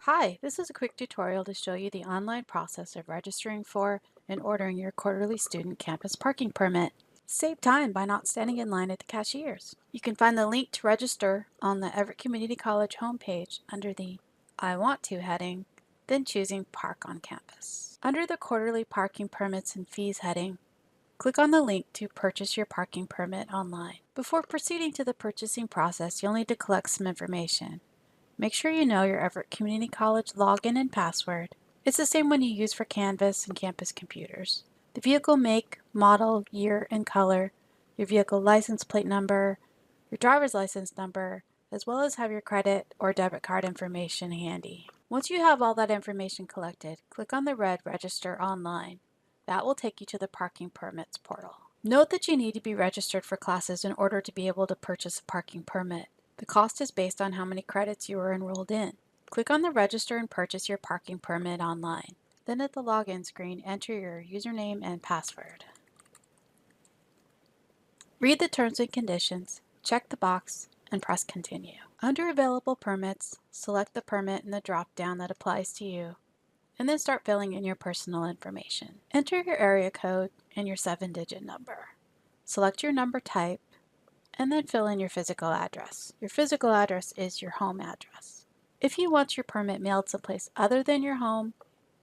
Hi, this is a quick tutorial to show you the online process of registering for and ordering your quarterly student campus parking permit. Save time by not standing in line at the cashiers. You can find the link to register on the Everett Community College homepage under the I Want To heading, then choosing Park on Campus. Under the Quarterly Parking Permits and Fees heading, click on the link to purchase your parking permit online. Before proceeding to the purchasing process, you'll need to collect some information. Make sure you know your Everett Community College login and password. It's the same one you use for Canvas and campus computers. The vehicle make, model, year, and color, your vehicle license plate number, your driver's license number, as well as have your credit or debit card information handy. Once you have all that information collected, click on the red Register Online. That will take you to the Parking Permits portal. Note that you need to be registered for classes in order to be able to purchase a parking permit. The cost is based on how many credits you are enrolled in. Click on the Register and purchase your parking permit online. Then at the login screen, enter your username and password. Read the terms and conditions, check the box, and press Continue. Under Available Permits, select the permit in the drop-down that applies to you, and then start filling in your personal information. Enter your area code and your 7-digit number. Select your number type, and then fill in your physical address. Your physical address is your home address. If you want your permit mailed someplace other than your home,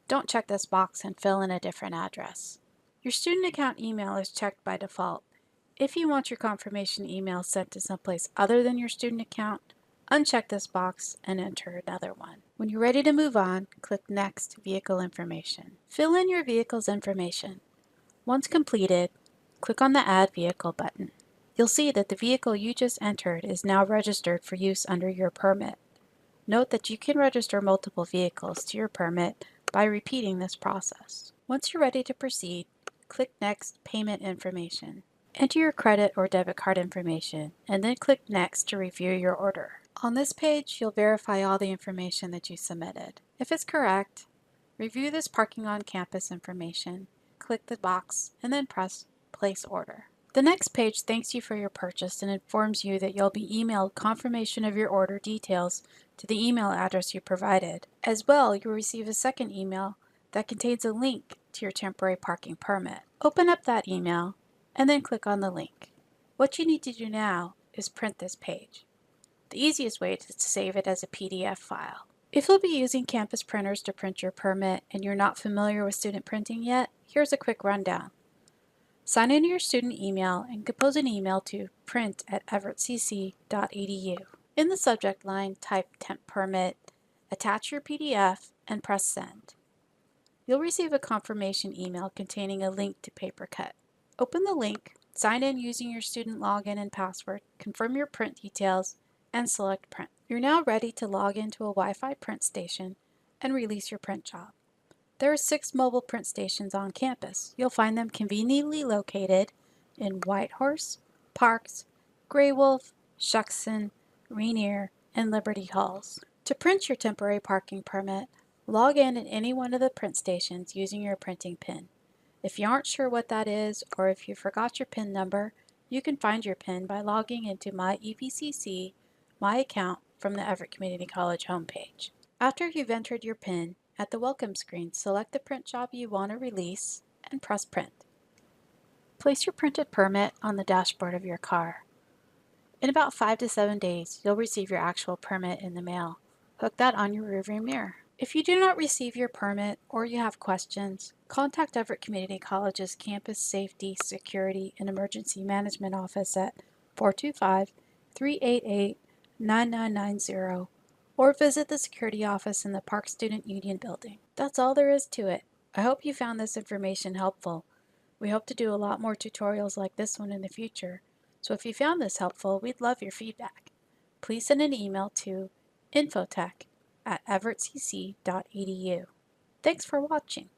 don't check this box and fill in a different address. Your student account email is checked by default. If you want your confirmation email sent to someplace other than your student account, uncheck this box and enter another one. When you're ready to move on, click Next Vehicle Information. Fill in your vehicle's information. Once completed, click on the Add Vehicle button. You'll see that the vehicle you just entered is now registered for use under your permit. Note that you can register multiple vehicles to your permit by repeating this process. Once you're ready to proceed, click Next Payment Information. Enter your credit or debit card information, and then click Next to review your order. On this page, you'll verify all the information that you submitted. If it's correct, review this parking on campus information, click the box, and then press Place Order. The next page thanks you for your purchase and informs you that you'll be emailed confirmation of your order details to the email address you provided. As well, you'll receive a second email that contains a link to your temporary parking permit. Open up that email and then click on the link. What you need to do now is print this page. The easiest way is to save it as a PDF file. If you'll be using campus printers to print your permit and you're not familiar with student printing yet, here's a quick rundown. Sign in your student email and compose an email to print@everettcc.edu. In the subject line, type Temp Permit, attach your PDF, and press Send. You'll receive a confirmation email containing a link to PaperCut. Open the link, sign in using your student login and password, confirm your print details, and select Print. You're now ready to log into a Wi-Fi print station and release your print job. There are 6 mobile print stations on campus. You'll find them conveniently located in Whitehorse, Parks, Grey Wolf, Shuckson, Rainier, and Liberty Halls. To print your temporary parking permit, log in at any one of the print stations using your printing PIN. If you aren't sure what that is, or if you forgot your PIN number, you can find your PIN by logging into My EVCC, My Account from the Everett Community College homepage. After you've entered your PIN, at the welcome screen, select the print job you want to release and press Print. Place your printed permit on the dashboard of your car. In about 5 to 7 days, you'll receive your actual permit in the mail. Hook that on your rearview mirror. If you do not receive your permit or you have questions, contact Everett Community College's Campus Safety, Security, and Emergency Management Office at 425-388-9990 or visit the security office in the Park Student Union building. That's all there is to it. I hope you found this information helpful. We hope to do a lot more tutorials like this one in the future, so if you found this helpful, we'd love your feedback. Please send an email to infotech@everettcc.edu. Thanks for watching.